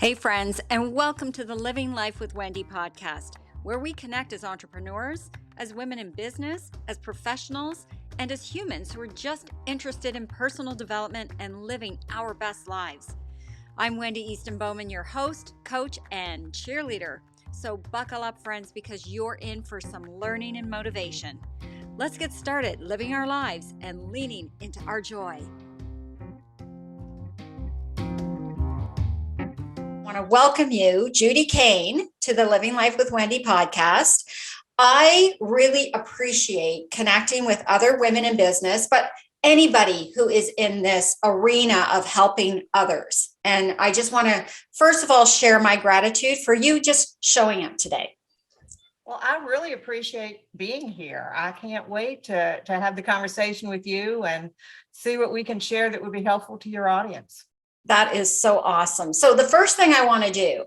Hey, friends, and welcome to the Living Life with Wendy podcast, where we connect as entrepreneurs, as women in business, as professionals, and as humans who are just interested in personal development and living our best lives. I'm Wendy Easton Bowman, your host, coach, and cheerleader. So buckle up, friends, because you're in for some learning and motivation. Let's get started living our lives and leaning into our joy. I want to welcome you, Judy Kane, to the Living Life with Wendy podcast. I really appreciate connecting with other women in business, but anybody who is in this arena of helping others. And I just want to, first of all, share my gratitude for you just showing up today. Well, I really appreciate being here. I can't wait to have the conversation with you and see what we can share that would be helpful to your audience. That is so awesome. So the first thing I want to do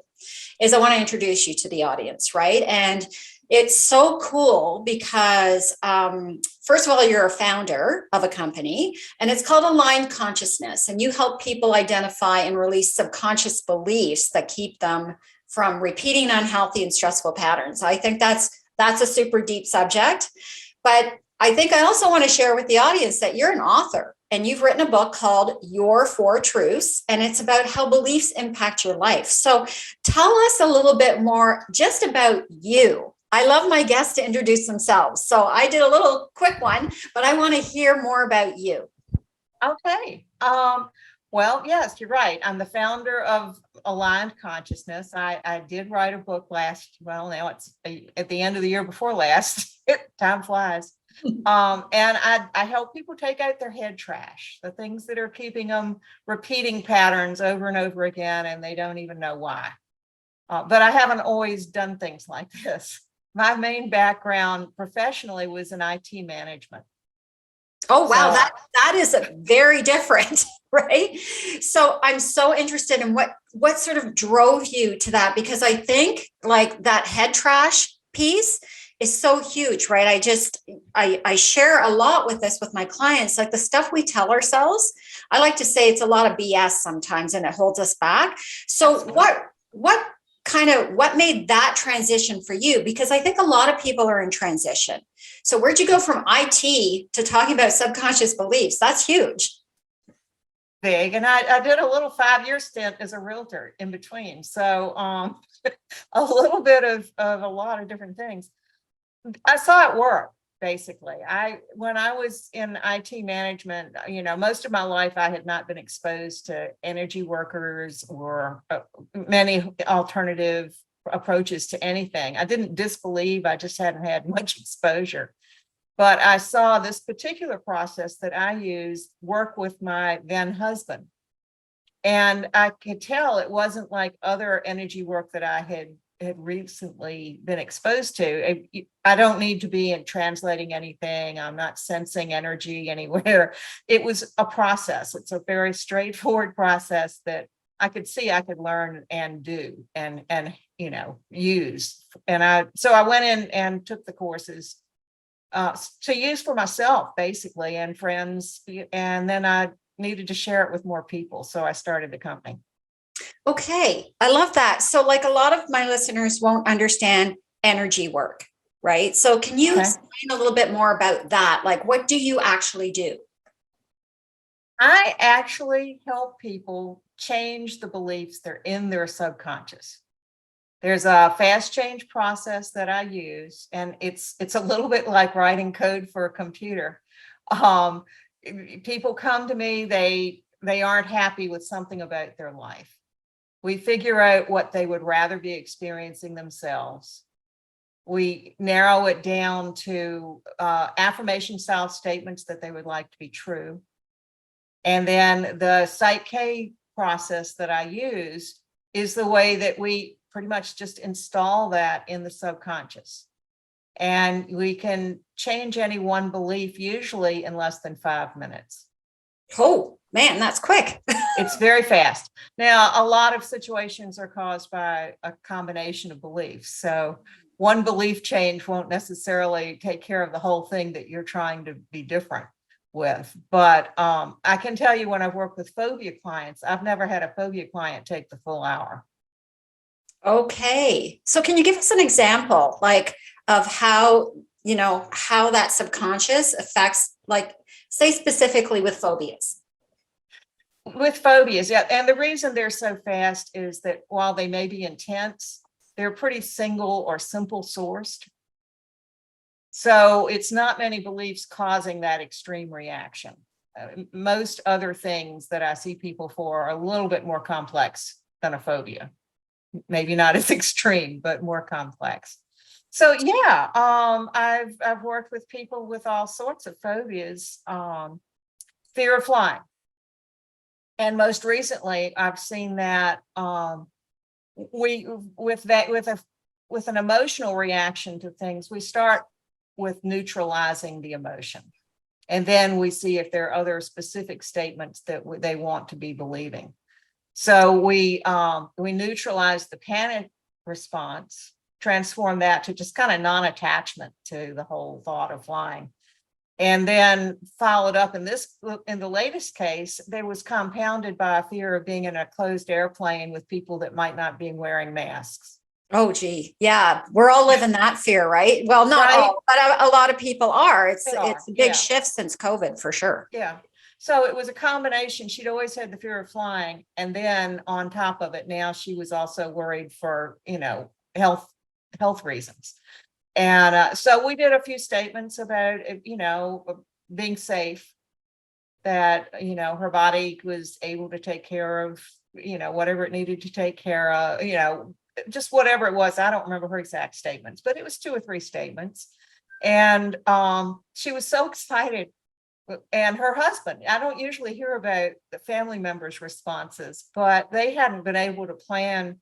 is I want to introduce you to the audience, right? And it's so cool because, first of all, you're a founder of a company and it's called Aligned Consciousness. And you help people identify and release subconscious beliefs that keep them from repeating unhealthy and stressful patterns. I think that's a super deep subject. But I think I also want to share with the audience that you're an author and you've written a book called Your Four Truths, and it's about how beliefs impact your life. So tell us a little bit more just about you. I love my guests to introduce themselves. So I did a little quick one, but I want to hear more about you. Okay. Well, yes, you're right. I'm the founder of Aligned Consciousness. I did write a book now it's at the end of the year before last. Time flies. And I help people take out their head trash, the things that are keeping them repeating patterns over and over again, and they don't even know why. But I haven't always done things like this. My main background professionally was in IT management. Oh, wow. That is a very different, right? So I'm so interested in what sort of drove you to that, because I think like that head trash piece is so huge, right? I share a lot with this with my clients, like the stuff we tell ourselves. I like to say it's a lot of BS sometimes and it holds us back. So what made that transition for you? Because I think a lot of people are in transition. So where'd you go from IT to talking about subconscious beliefs? That's huge. Big. And I did a little 5-year stint as a realtor in between. So a little bit of a lot of different things. I saw it work, basically. When I was in IT management, most of my life I had not been exposed to energy workers or many alternative approaches to anything. I didn't disbelieve, I just hadn't had much exposure. But I saw this particular process that I use work with my then husband. And I could tell it wasn't like other energy work that I had recently been exposed to. I don't need to be translating anything. I'm not sensing energy anywhere. It was a process. It's a very straightforward process that I could see I could learn and do and use. So I went in and took the courses to use for myself, basically, and friends. And then I needed to share it with more people. So I started the company. Okay, I love that. So like a lot of my listeners won't understand energy work, right? So can you explain a little bit more about that? Like what do you actually do? I actually help people change the beliefs that are in their subconscious. There's a fast change process that I use, and it's a little bit like writing code for a computer. People come to me, they aren't happy with something about their life. We figure out what they would rather be experiencing themselves. We narrow it down to affirmation style statements that they would like to be true. And then the Psych-K process that I use is the way that we pretty much just install that in the subconscious. And we can change any one belief usually in less than 5 minutes. Oh, man, that's quick. It's very fast. Now, a lot of situations are caused by a combination of beliefs. So one belief change won't necessarily take care of the whole thing that you're trying to be different with. But I can tell you when I've worked with phobia clients, I've never had a phobia client take the full hour. Okay. So can you give us an example, like, of how, how that subconscious affects, like, say specifically with phobias? With phobias, yeah. And the reason they're so fast is that while they may be intense, they're pretty single or simple sourced. So it's not many beliefs causing that extreme reaction. Most other things that I see people for are a little bit more complex than a phobia. Maybe not as extreme, but more complex. So yeah, I've worked with people with all sorts of phobias. Fear of flying. And most recently, I've seen that we with an emotional reaction to things, we start with neutralizing the emotion, and then we see if there are other specific statements that they want to be believing. So we neutralize the panic response, transform that to just kind of non-attachment to the whole thought of flying. And then followed up in the latest case, there was compounded by a fear of being in a closed airplane with people that might not be wearing masks. Oh, gee. Yeah. We're all living that fear, right? Well, not Right? all, but a lot of people are. It's They are, it's a big yeah. shift since COVID for sure. Yeah. So it was a combination. She'd always had the fear of flying. And then on top of it, now she was also worried for, health reasons. And so we did a few statements about, being safe, that, her body was able to take care of, whatever it needed to take care of, just whatever it was. I don't remember her exact statements, but it was 2 or 3 statements. And she was so excited. And her husband, I don't usually hear about the family members' responses, but they hadn't been able to plan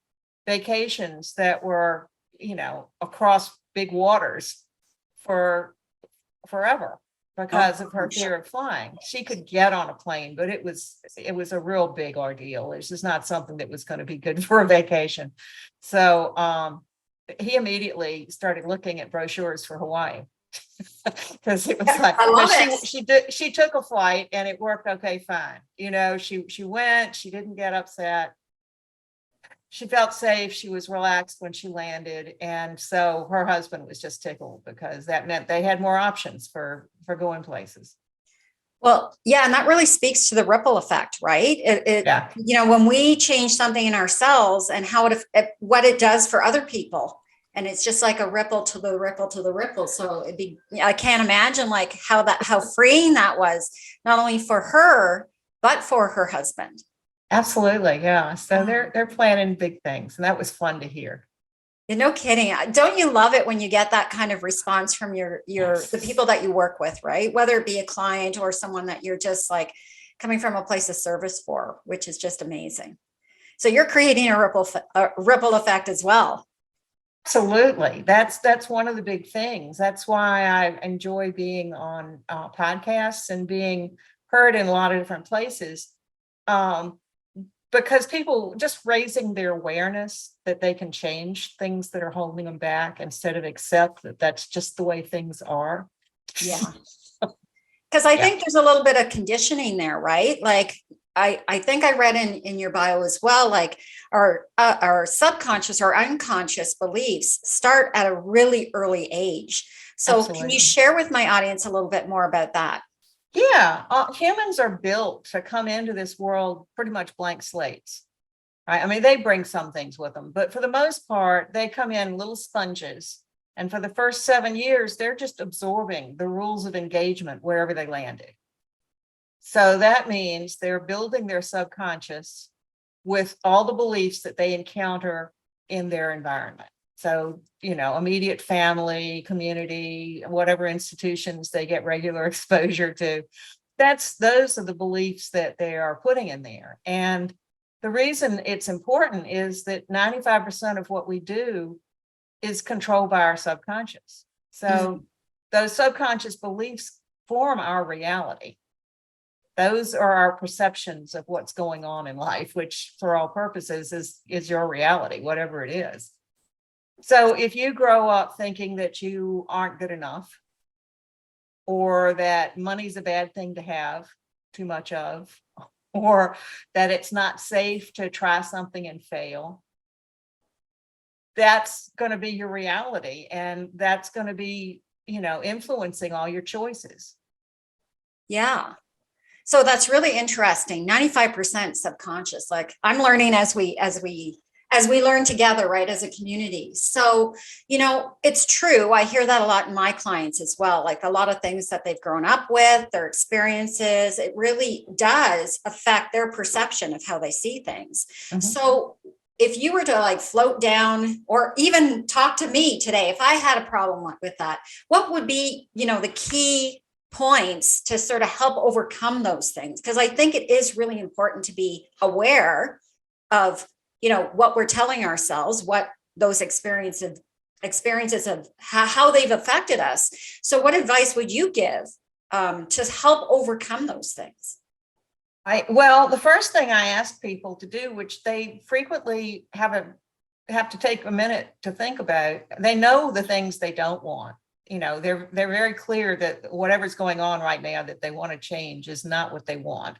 vacations that were, across big waters for forever because Oh, of her fear of flying. She could get on a plane, but it was a real big ordeal. It's just not something that was going to be good for a vacation. So he immediately started looking at brochures for Hawaii. Because it was like, I love she took a flight and it worked okay, fine. She went, she didn't get upset. She felt safe, she was relaxed when she landed. And so her husband was just tickled because that meant they had more options for going places. Well, yeah, and that really speaks to the ripple effect, right? Yeah, When we change something in ourselves and what it does for other people, and it's just like a ripple to the ripple to the ripple. So I can't imagine like how freeing that was, not only for her, but for her husband. absolutely. Yeah. So Oh. they're planning big things, and that was fun to hear. No kidding. Don't you love it when you get that kind of response from the Yes. people that you work with, right? Whether it be a client or someone that you're just like coming from a place of service for, which is just amazing. So you're creating a ripple effect as well. Absolutely. That's one of the big things. That's why I enjoy being on podcasts and being heard in a lot of different places. Um, because people just raising their awareness that they can change things that are holding them back instead of accept that that's just the way things are. Yeah. Because I Yeah. think there's a little bit of conditioning there, right? Like I think I read in your bio as well, like our subconscious or unconscious beliefs start at a really early age. So can you Absolutely. share with my audience a little bit more about that? Yeah. Humans are built to come into this world pretty much blank slates, right? I mean, they bring some things with them, but for the most part, they come in little sponges. And for the first 7 years, they're just absorbing the rules of engagement wherever they landed. So that means they're building their subconscious with all the beliefs that they encounter in their environment. So, immediate family, community, whatever institutions they get regular exposure to, those are the beliefs that they are putting in there. And the reason it's important is that 95% of what we do is controlled by our subconscious. So those subconscious beliefs form our reality. Those are our perceptions of what's going on in life, which for all purposes is your reality, whatever it is. So if you grow up thinking that you aren't good enough, or that money's a bad thing to have too much of, or that it's not safe to try something and fail, that's going to be your reality, and that's going to be, influencing all your choices. Yeah. So that's really interesting. 95% subconscious. Like I'm learning as we learn together, right, as a community. So, it's true. I hear that a lot in my clients as well. Like a lot of things that they've grown up with, their experiences, it really does affect their perception of how they see things. Mhm. So if you were to like float down or even talk to me today, if I had a problem with that, what would be, the key points to sort of help overcome those things? Because I think it is really important to be aware of, what we're telling ourselves, what those experiences of how they've affected us. So what advice would you give to help overcome those things? Well, the first thing I ask people to do, which they frequently have to take a minute to think about, they know the things they don't want. They're very clear that whatever's going on right now that they want to change is not what they want.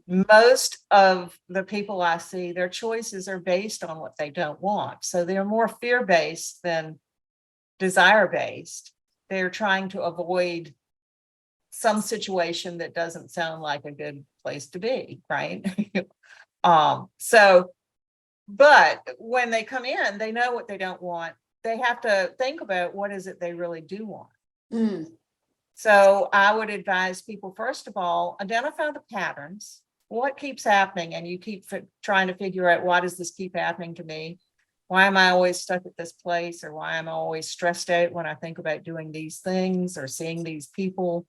Most of the people I see, their choices are based on what they don't want. So they're more fear-based than desire-based. They're trying to avoid some situation that doesn't sound like a good place to be, right? But when they come in, they know what they don't want. They have to think about what is it they really do want. So I would advise people, first of all, identify the patterns. What keeps happening? And you keep trying to figure out, why does this keep happening to me? Why am I always stuck at this place? Or why am I always stressed out when I think about doing these things or seeing these people?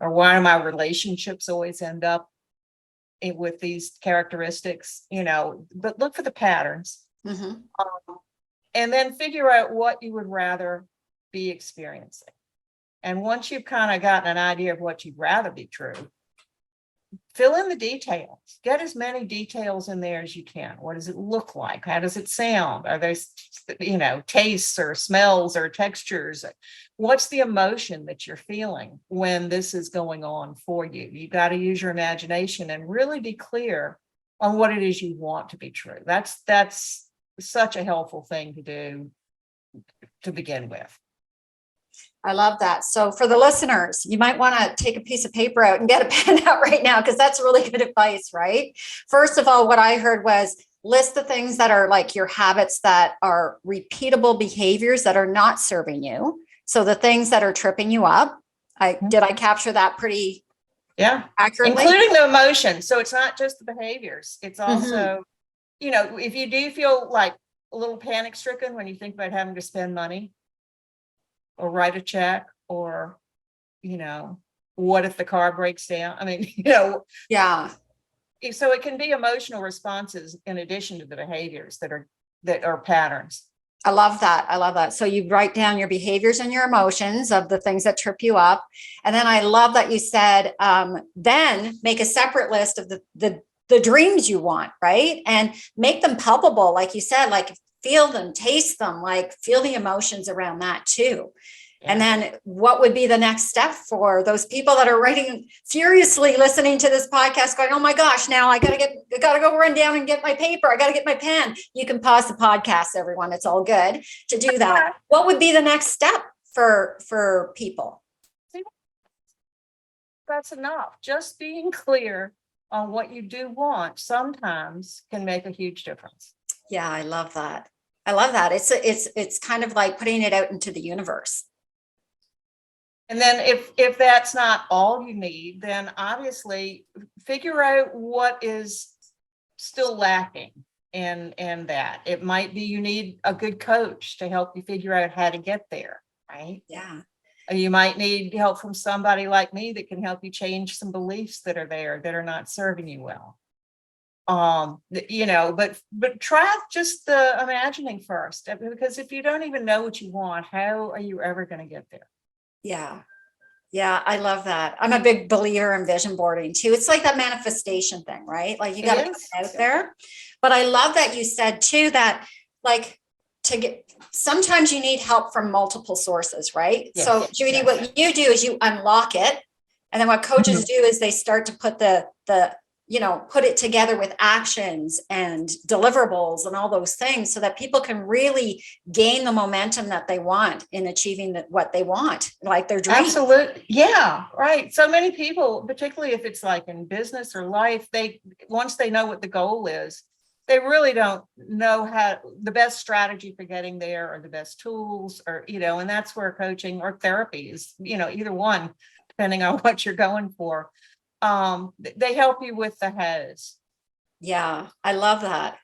Or why do my relationships always end up with these characteristics? But look for the patterns. And then figure out what you would rather be experiencing. And once you've kind of gotten an idea of what you'd rather be true, fill in the details. Get as many details in there as you can. What does it look like? How does it sound? Are there, tastes or smells or textures? What's the emotion that you're feeling when this is going on for you? You got to use your imagination and really be clear on what it is you want to be true. That's such a helpful thing to do to begin with. I love that. So for the listeners, you might want to take a piece of paper out and get a pen out right now, because that's really good advice, right? First of all, what I heard was list the things that are like your habits that are repeatable behaviors that are not serving you. So the things that are tripping you up. Did I capture that pretty accurately? Including the emotion. So it's not just the behaviors. It's also, if you do feel like a little panic stricken when you think about having to spend money, or write a check, or, what if the car breaks down? I mean, Yeah. So it can be emotional responses in addition to the behaviors that are patterns. I love that. I love that. So you write down your behaviors and your emotions of the things that trip you up. And then I love that you said, then make a separate list of the dreams you want, right? And make them palpable. Like you said, like feel them, taste them, like feel the emotions around that too. Yeah. And then what would be the next step for those people that are writing furiously listening to this podcast going, oh my gosh, now I gotta go run down and get my paper. I gotta get my pen. You can pause the podcast, everyone. It's all good to do that. What would be the next step for people? That's enough. Just being clear on what you do want sometimes can make a huge difference. Yeah, I love that. I love that. It's kind of like putting it out into the universe. And then if that's not all you need, then obviously figure out what is still lacking in that. It might be you need a good coach to help you figure out how to get there, right? Yeah. You might need help from somebody like me that can help you change some beliefs that are there that are not serving you well. But try just the imagining first, because if you don't even know what you want, how are you ever going to get there? Yeah. Yeah, I love that. I'm a big believer in vision boarding too. It's like that manifestation thing, right? Like you got to get it out there. But I love that you said too that like sometimes you need help from multiple sources, right? Yes. So Judy, what you do is you unlock it. And then what coaches do is they start to put the put it together with actions and deliverables and all those things so that people can really gain the momentum that they want in achieving what they want, like their dream. Absolutely. Yeah, right. So many people, particularly if it's like in business or life, once they know what the goal is, they really don't know how the best strategy for getting there or the best tools or, and that's where coaching or therapy is, either one, depending on what you're going for. They help you with the hows. Yeah, I love that.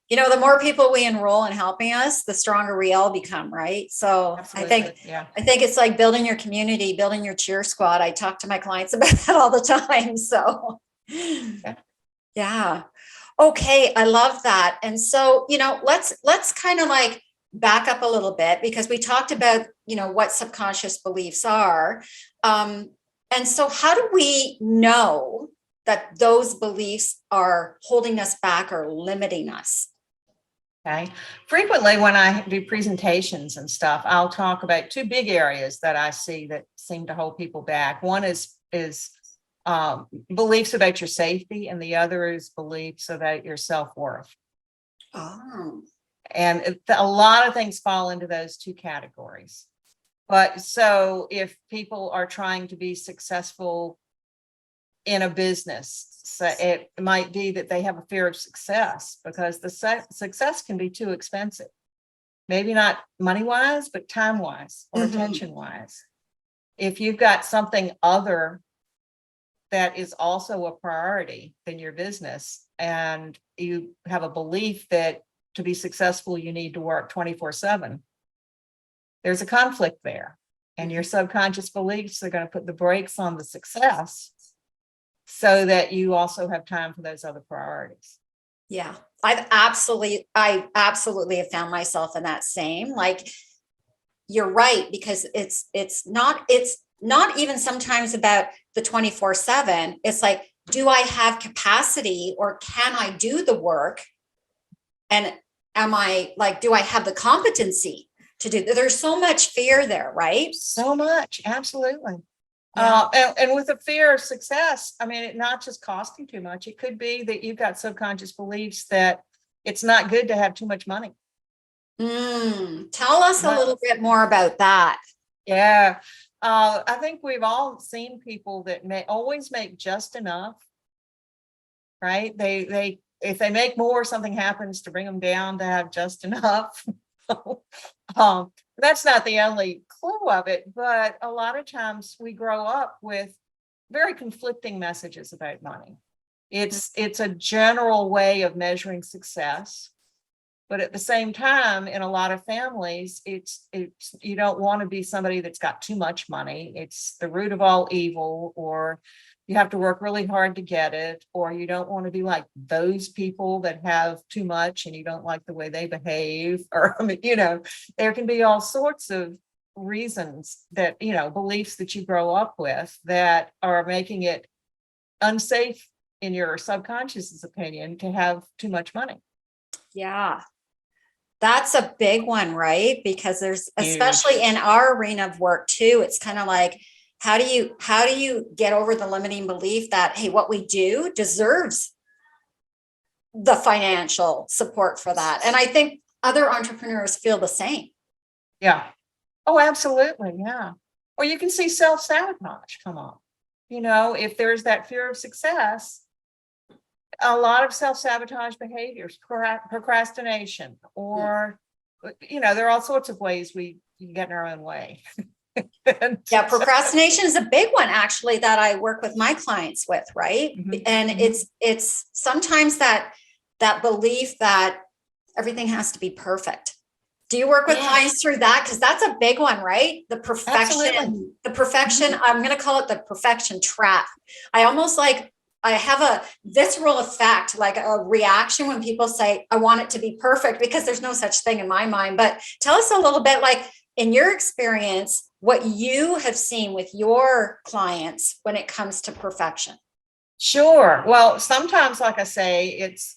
The more people we enroll in helping us, the stronger we all become, right? So Absolutely. I think it's like building your community, building your cheer squad. I talk to my clients about that all the time. So yeah. Okay, I love that. And so, let's kind of like back up a little bit because we talked about, what subconscious beliefs are. And so how do we know that those beliefs are holding us back or limiting us? Okay. Frequently when I do presentations and stuff, I'll talk about two big areas that I see that seem to hold people back. One is beliefs about your safety, and the other is beliefs about your self-worth. Oh, And a lot of things fall into those two categories. But so if people are trying to be successful in a business, so it might be that they have a fear of success because the success can be too expensive. Maybe not money wise, but time wise or attention wise. If you've got something other that is also a priority than your business, and you have a belief that to be successful, you need to work 24/7, there's a conflict there. And your subconscious beliefs are going to put the brakes on the success so that you also have time for those other priorities. yeah. I absolutely have found myself in that same, like, you're right, because it's not even sometimes about the 24/7. It's like, do I have capacity or can I do the work? And am I like, do I have the competency to do? There's so much fear there, right? So much. Absolutely. Yeah. And with the fear of success, I mean, it not just costing too much. It could be that you've got subconscious beliefs that it's not good to have too much money. Tell us a little bit more about that. Yeah. I think we've all seen people that may always make just enough, right? If they make more, something happens to bring them down to have just enough. That's not the only clue of it, but a lot of times we grow up with very conflicting messages about money. It's a general way of measuring success, but at the same time, in a lot of families, it's you don't want to be somebody that's got too much money. It's the root of all evil, or you have to work really hard to get it, or you don't want to be like those people that have too much and you don't like the way they behave, or there can be all sorts of reasons that, beliefs that you grow up with that are making it unsafe in your subconscious's opinion to have too much money. Yeah. That's a big one, right? Because there's, Huge. especially in our arena of work too, it's kind of like, how do you get over the limiting belief that, hey, what we do deserves the financial support for that? And I think other entrepreneurs feel the same. Yeah. Oh, absolutely. Yeah. Or you can see self-sabotage come up. If there's that fear of success, a lot of self-sabotage behaviors, procrastination, or, there are all sorts of ways we get in our own way. Yeah, procrastination is a big one, actually, that I work with my clients with, right? And it's sometimes that belief that everything has to be perfect. Do you work with clients through that? Because that's a big one, right? The perfection. Absolutely. The perfection, I'm going to call it the perfection trap. I have a visceral effect, like a reaction when people say, I want it to be perfect, because there's no such thing in my mind. But tell us a little bit, like, in your experience, what you have seen with your clients when it comes to perfection. Sure. Well, sometimes, like I say, it's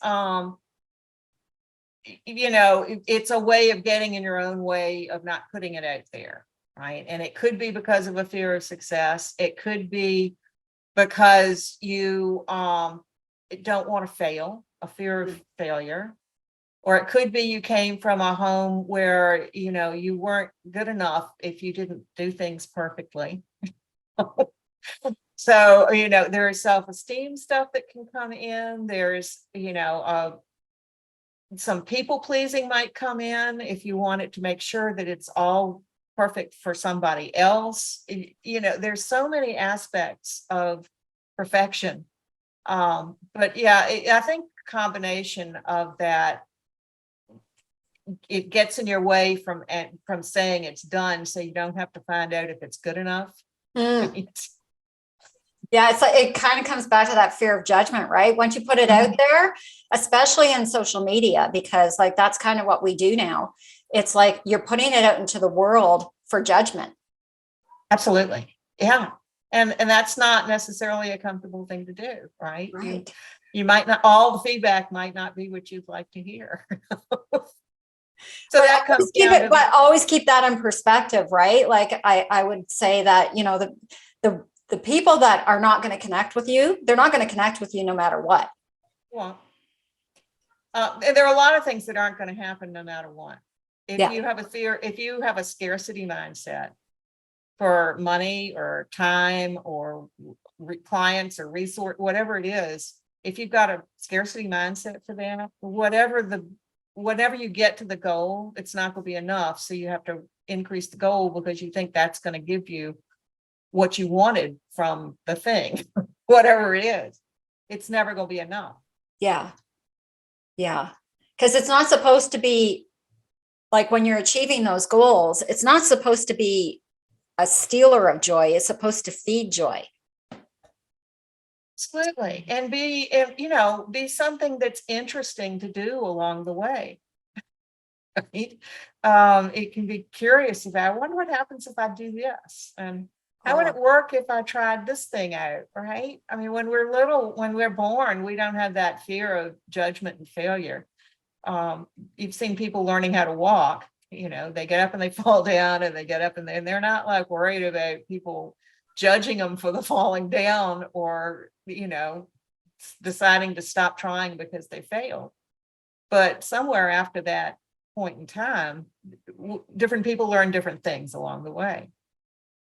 it's a way of getting in your own way of not putting it out there, right? And it could be because of a fear of success. It could be because you don't want to fail, a fear of failure. Or it could be you came from a home where, you weren't good enough if you didn't do things perfectly. So, there is self-esteem stuff that can come in. There's, some people pleasing might come in if you want it to make sure that it's all perfect for somebody else. There's so many aspects of perfection. But yeah, I think combination of that, it gets in your way from saying it's done, so you don't have to find out if it's good enough. Yeah, it's like, it kind of comes back to that fear of judgment, right? Once you put it out there, especially in social media, because like that's kind of what we do now. It's like you're putting it out into the world for judgment. Absolutely. Yeah. And that's not necessarily a comfortable thing to do, right? Right. You might not, all the feedback might not be what you'd like to hear. So but that comes keep down it, but always keep that in perspective, right? Like I would say that, the people that are not going to connect with you, they're not going to connect with you no matter what. Well, and there are a lot of things that aren't going to happen no matter what. If you have a fear, if you have a scarcity mindset for money or time or clients or resource, whatever it is, if you've got a scarcity mindset for that, whatever you get to the goal, it's not going to be enough. So you have to increase the goal because you think that's going to give you what you wanted from the thing, whatever it is. It's never going to be enough. Yeah. Yeah. Because it's not supposed to be like when you're achieving those goals, it's not supposed to be a stealer of joy. It's supposed to feed joy. Absolutely. And be something that's interesting to do along the way. Right? It can be curious about, I wonder what happens if I do this, and how would it work if I tried this thing out, right? I mean, when we're little, when we're born, we don't have that fear of judgment and failure. You've seen people learning how to walk, they get up and they fall down, and they get up and they're not like worried about people judging them for the falling down, or, deciding to stop trying because they failed. But somewhere after that point in time, different people learn different things along the way.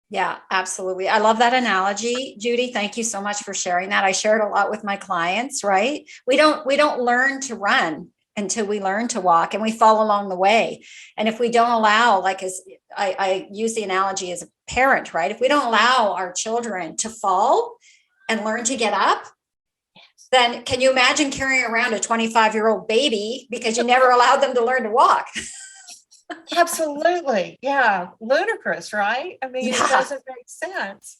Yeah, absolutely. I love that analogy, Judy. Thank you so much for sharing that. I share it a lot with my clients, right? We don't learn to run until we learn to walk, and we fall along the way. And if we don't allow, like as I use the analogy as a parent, right? If we don't allow our children to fall and learn to get up, then can you imagine carrying around a 25-year-old baby because you never allowed them to learn to walk? Absolutely. Yeah. Ludicrous, right? I mean, It doesn't make sense.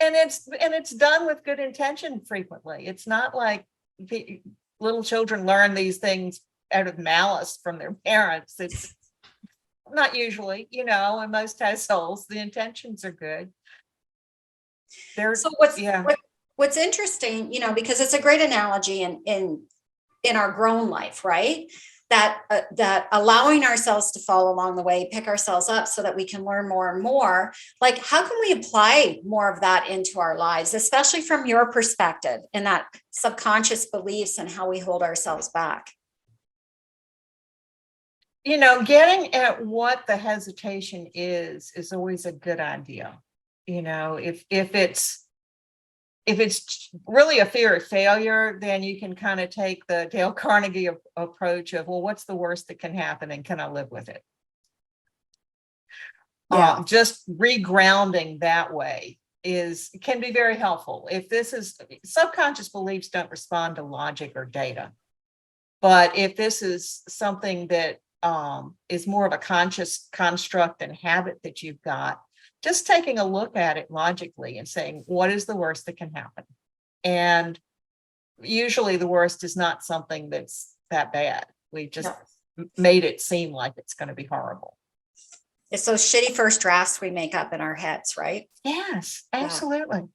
And it's done with good intention frequently. It's not like little children learn these things out of malice from their parents. It's not usually, in most households, the intentions are good. So what's interesting, because it's a great analogy in our grown life, right? That allowing ourselves to fall along the way, pick ourselves up so that we can learn more and more. Like, how can we apply more of that into our lives, especially from your perspective, in that subconscious beliefs and how we hold ourselves back? Getting at what the hesitation is always a good idea. If it's really a fear of failure, then you can kind of take the Dale Carnegie approach of, well, what's the worst that can happen, and can I live with it? Yeah. Just regrounding that way can be very helpful. If this is subconscious beliefs, don't respond to logic or data. But if this is something that is more of a conscious construct and habit that you've got, just taking a look at it logically and saying, what is the worst that can happen? And usually the worst is not something that's that bad. We just made it seem like it's going to be horrible. It's those shitty first drafts we make up in our heads, right? Yes, absolutely.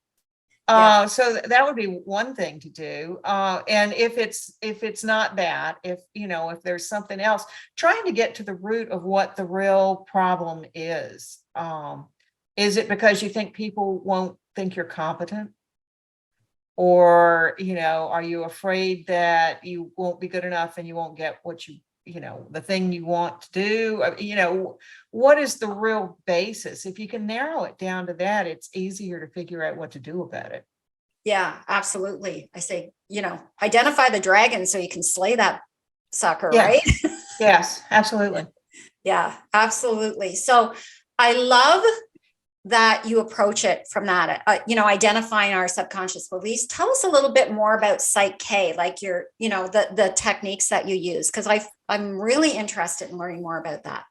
Yeah. So that would be one thing to do. And if it's not that, if there's something else, trying to get to the root of what the real problem is. Is it because you think people won't think you're competent? Or, are you afraid that you won't be good enough and you won't get what the thing you want to do? What is the real basis? If you can narrow it down to that, it's easier to figure out what to do about it. Yeah, absolutely. I say, identify the dragon so you can slay that sucker, Yeah. right? Yes, absolutely. Yeah, absolutely. So I love that you approach it from that, identifying our subconscious beliefs. Tell us a little bit more about Psych K, like the techniques that you use, because I'm really interested in learning more about that.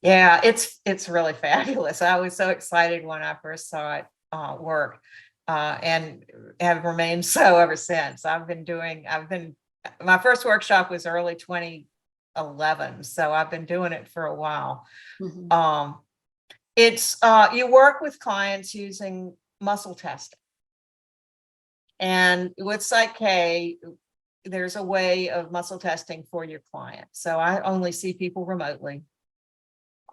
Yeah, it's really fabulous. I was so excited when I first saw it work, and have remained so ever since. My first workshop was early 2011, so I've been doing it for a while. Mm-hmm. It's you work with clients using muscle testing, and with Psych K, there's a way of muscle testing for your client. So I only see people remotely.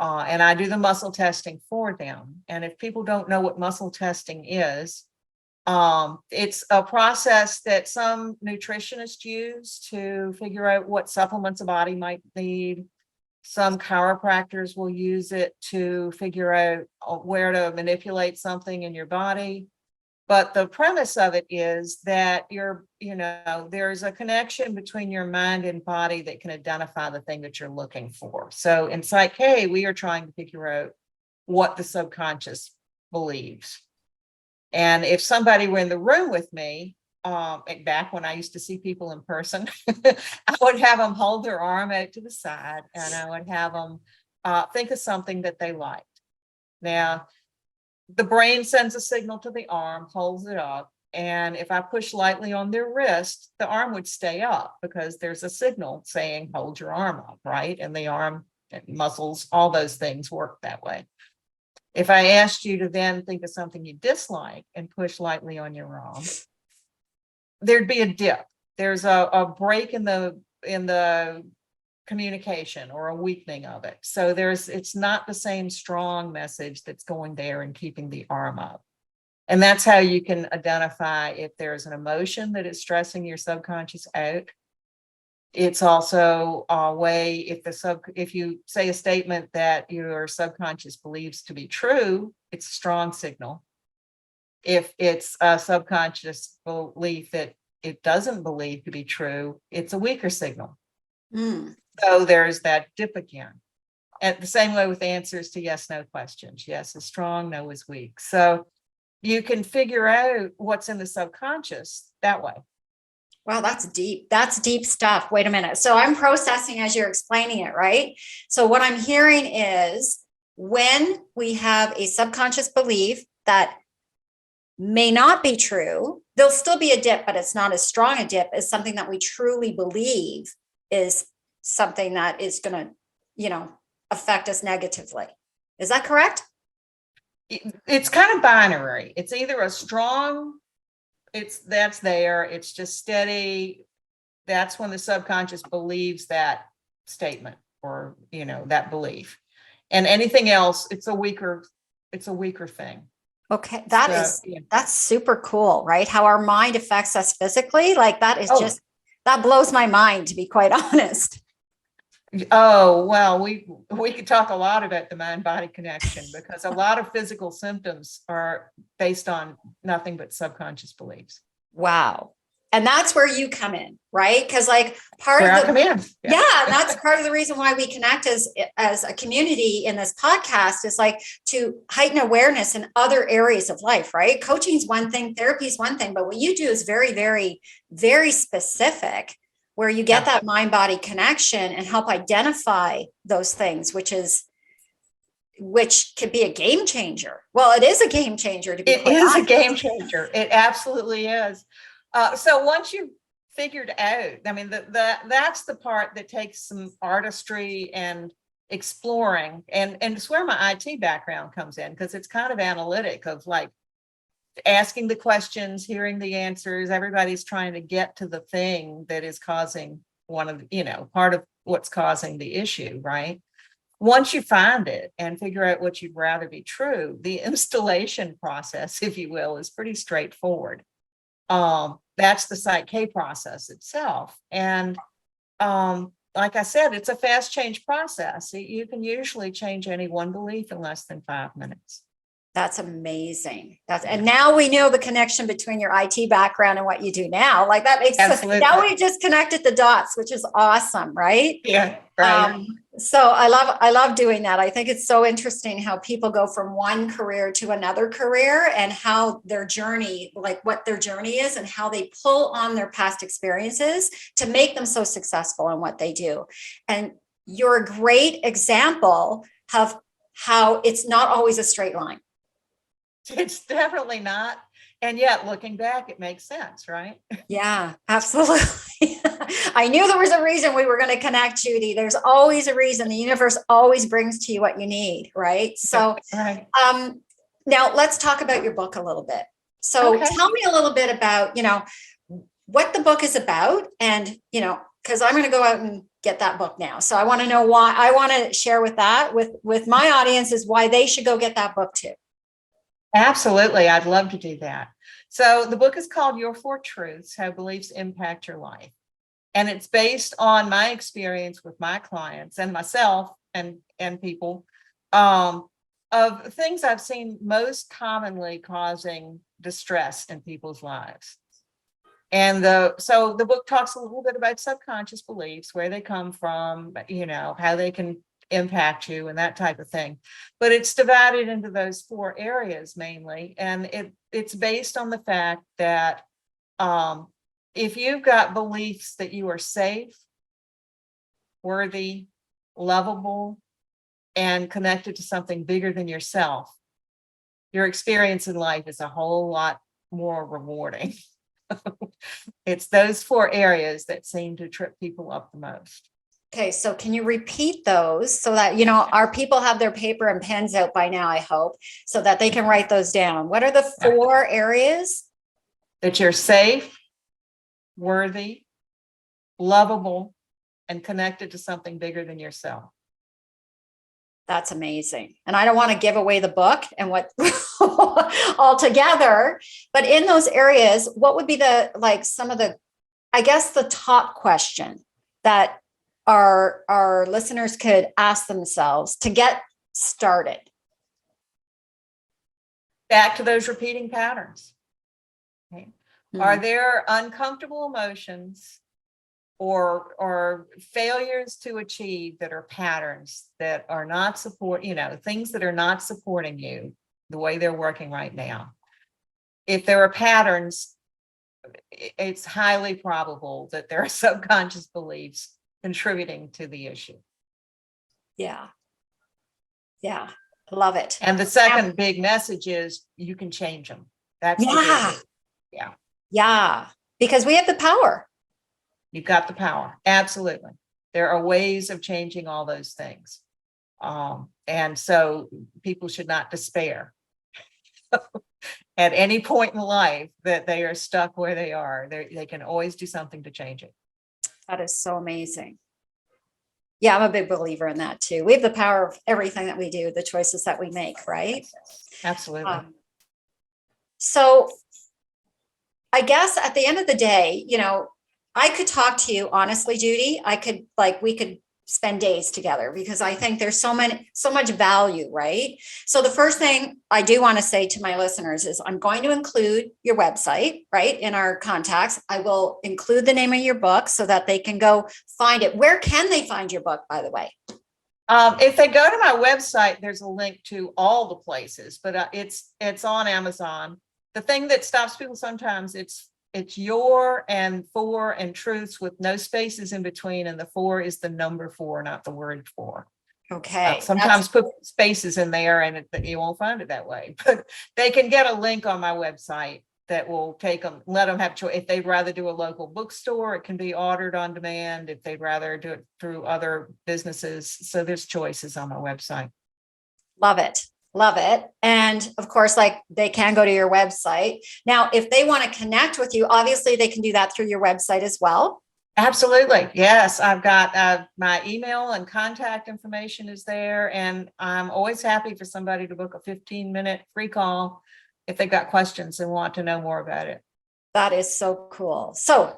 And I do the muscle testing for them. And if people don't know what muscle testing is, it's a process that some nutritionists use to figure out what supplements a body might need. Some chiropractors will use it to figure out where to manipulate something in your body. But the premise of it is that there's a connection between your mind and body that can identify the thing that you're looking for. So in Psych K, we are trying to figure out what the subconscious believes. And if somebody were in the room with me, back when I used to see people in person, I would have them hold their arm out to the side, and I would have them think of something that they liked. Now, the brain sends a signal to the arm, holds it up. And if I push lightly on their wrist, the arm would stay up because there's a signal saying, hold your arm up, right? And the arm muscles, all those things work that way. If I asked you to then think of something you dislike and push lightly on your arm, there'd be a dip. There's a break in the communication or a weakening of it. So it's not the same strong message that's going there and keeping the arm up. And that's how you can identify if there's an emotion that is stressing your subconscious out. It's also a way, if you say a statement that your subconscious believes to be true, it's a strong signal. If it's a subconscious belief that it doesn't believe to be true, it's a weaker signal. Mm. So there's that dip again. And the same way with answers to yes, no questions. Yes is strong, no is weak. So you can figure out what's in the subconscious that way. Wow, that's deep. That's deep stuff. Wait a minute. So I'm processing as you're explaining it, right? So what I'm hearing is when we have a subconscious belief that may not be true, there'll still be a dip, but it's not as strong a dip as something that we truly believe is something that is going to, affect us negatively. Is that correct? It's kind of binary. It's either a strong, that's there, it's just steady. That's when the subconscious believes that statement or, that belief. And anything else, it's a weaker thing. Okay. Yeah. That's super cool, right? How our mind affects us physically. Like that is that blows my mind, to be quite honest. Oh, well, we could talk a lot about the mind-body connection because a lot of physical symptoms are based on nothing but subconscious beliefs. Wow. And that's where you come in, right? Because like come in. Yeah, and that's part of the reason why we connect as a community in this podcast is like to heighten awareness in other areas of life, right? Coaching is one thing, therapy is one thing, but what you do is very, very, very specific, where you get that mind-body connection and help identify those things, which could be a game changer. Well, it is a game changer, to be quite honest. It is a game changer. It absolutely is. So once you've figured out, I mean, that's the part that takes some artistry and exploring, and it's where my IT background comes in, because it's kind of analytic of like asking the questions, hearing the answers. Everybody's trying to get to the thing that is causing part of what's causing the issue, right? Once you find it and figure out what you'd rather be true, the installation process, if you will, is pretty straightforward. That's the Psych K process itself. And like I said, it's a fast change process. You can usually change any one belief in less than 5 minutes. That's amazing. And now we know the connection between your IT background and what you do now. Like that makes sense. Now we just connected the dots, which is awesome, right? Yeah, right. So I love doing that. I think it's so interesting how people go from one career to another career and how their journey, like what their journey is and how they pull on their past experiences to make them so successful in what they do. And you're a great example of how it's not always a straight line. It's definitely not. And yet looking back, it makes sense, right? Yeah, absolutely. I knew there was a reason we were going to connect, Judy. There's always a reason. The universe always brings to you what you need, right? So, right. Now let's talk about your book a little bit. So tell me a little bit about, what the book is about and, because I'm going to go out and get that book now. So I want to know why. I want to share with my audience is why they should go get that book too. Absolutely. I'd love to do that. So the book is called Your Four Truths, How Beliefs Impact Your Life. And it's based on my experience with my clients and myself and people of things I've seen most commonly causing distress in people's lives. And so the book talks a little bit about subconscious beliefs, where they come from, how they can impact you and that type of thing. But it's divided into those 4 areas mainly. And it's based on the fact that if you've got beliefs that you are safe, worthy, lovable, and connected to something bigger than yourself, your experience in life is a whole lot more rewarding. It's those 4 areas that seem to trip people up the most. Okay, so can you repeat those so that, our people have their paper and pens out by now, I hope, so that they can write those down. What are the 4 areas? That you're safe, worthy, lovable, and connected to something bigger than yourself. That's amazing. And I don't want to give away the book and what altogether, but in those areas, what would be some of the, I guess, the top question that our listeners could ask themselves to get started? Back to those repeating patterns. Okay. Are there uncomfortable emotions or failures to achieve that are patterns that are not things that are not supporting you the way they're working right now? If there are patterns, it's highly probable that there are subconscious beliefs contributing to the issue. Yeah. Yeah. Love it. And the second big message is you can change them. That's Yeah. Because we have the power. You've got the power. Absolutely. There are ways of changing all those things. And so people should not despair at any point in life that they are stuck where they are. They can always do something to change it. That is so amazing. Yeah, I'm a big believer in that too. We have the power of everything that we do, the choices that we make, right? Absolutely. So I guess at the end of the day, I could talk to you honestly, Judy. We could spend days together because I think there's so much value, right? So the first thing I do want to say to my listeners is I'm going to include your website, right, in our contacts. I will include the name of your book so that they can go find it. Where can they find your book, by the way? If they go to my website, there's a link to all the places, but it's on Amazon. The thing that stops people sometimes, it's your and 4 and truths with no spaces in between. And the 4 is the number 4, not the word 4. Okay. Sometimes put spaces in there and you won't find it that way, but they can get a link on my website that will take them, let them have choice. If they'd rather do a local bookstore, it can be ordered on demand. If they'd rather do it through other businesses. So there's choices on my website. Love it. Love it. And of course, they can go to your website. Now, if they want to connect with you, obviously they can do that through your website as well. Absolutely. Yes. I've got my email and contact information is there. And I'm always happy for somebody to book a 15-minute free call if they've got questions and want to know more about it. That is so cool. So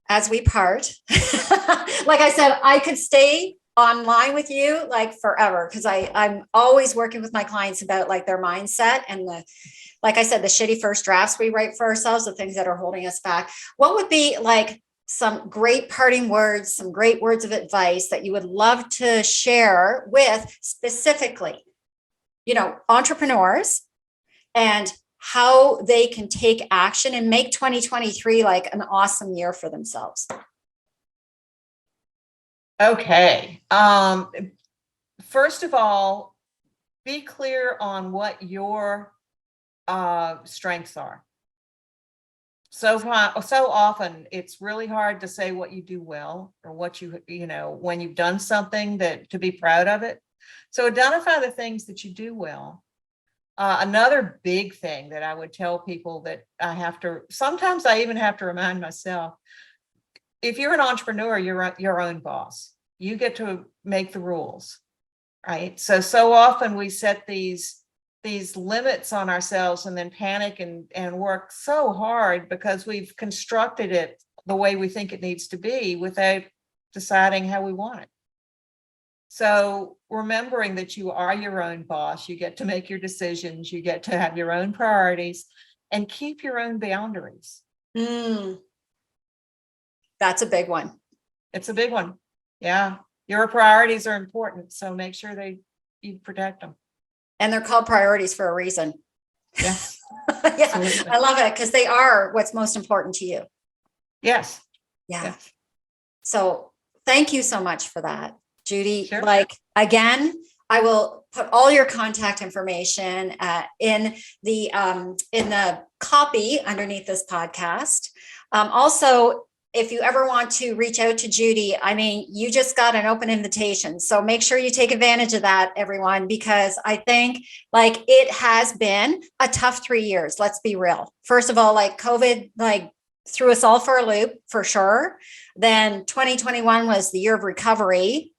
as we part, like I said, I could stay online with you like forever because I'm always working with my clients about like their mindset and like I said, the shitty first drafts we write for ourselves, the things that are holding us back. What would be like some great parting words, some great words of advice that you would love to share with specifically, entrepreneurs and how they can take action and make 2023 like an awesome year for themselves? Okay. First of all, be clear on what your strengths are. So often it's really hard to say what you do well or what when you've done something to be proud of it. So identify the things that you do well. Another big thing that I would tell people that sometimes I even have to remind myself, if you're an entrepreneur, you're your own boss. You get to make the rules, right? So often we set these limits on ourselves and then panic and work so hard because we've constructed it the way we think it needs to be without deciding how we want it. So remembering that you are your own boss, you get to make your decisions, you get to have your own priorities and keep your own boundaries. That's a big one. It's a big one. Yeah. Your priorities are important. So make sure you protect them. And they're called priorities for a reason. Yes. Yeah, I love it because they are what's most important to you. Yes. Yeah. Yes. So thank you so much for that, Judy. Sure. Like, again, I will put all your contact information in the copy underneath this podcast. Also, if you ever want to reach out to Judy, I mean, you just got an open invitation. So make sure you take advantage of that, everyone, because I think like it has been a tough 3 years. Let's be real. First of all, like COVID, like threw us all for a loop for sure. Then 2021 was the year of recovery.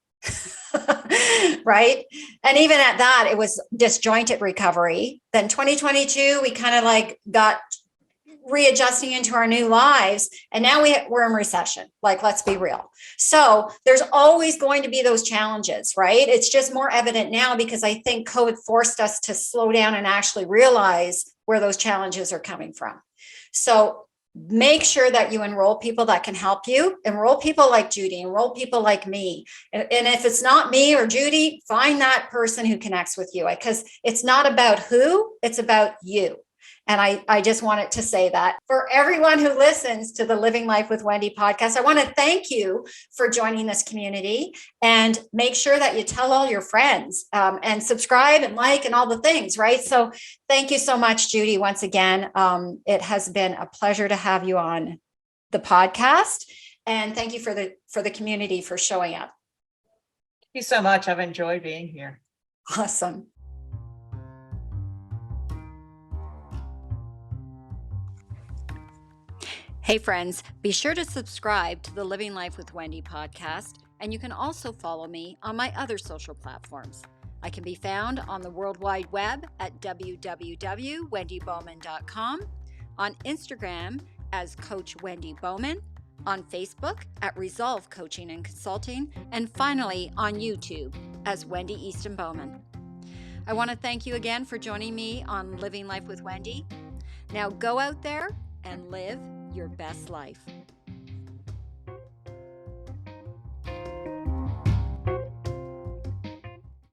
Right. And even at that, it was disjointed recovery. Then 2022, we kind of like got readjusting into our new lives. And now we're in recession. Like, let's be real. So there's always going to be those challenges, right? It's just more evident now because I think COVID forced us to slow down and actually realize where those challenges are coming from. So make sure that you enroll people that can help you, enroll people like Judy, enroll people like me. And if it's not me or Judy, find that person who connects with you, because it's not about who, it's about you. And I just wanted to say that for everyone who listens to the Living Life with Wendy podcast, I want to thank you for joining this community, and make sure that you tell all your friends and subscribe and like and all the things, right? So thank you so much, Judy. Once again, it has been a pleasure to have you on the podcast, and thank you for the community for showing up. Thank you so much. I've enjoyed being here. Awesome. Hey friends, be sure to subscribe to the Living Life with Wendy podcast, and you can also follow me on my other social platforms. I can be found on the World Wide Web at www.wendybowman.com, on Instagram as Coach Wendy Bowman, on Facebook at Resolve Coaching and Consulting, and finally on YouTube as Wendy Easton Bowman. I want to thank you again for joining me on Living Life with Wendy. Now go out there and live your best life.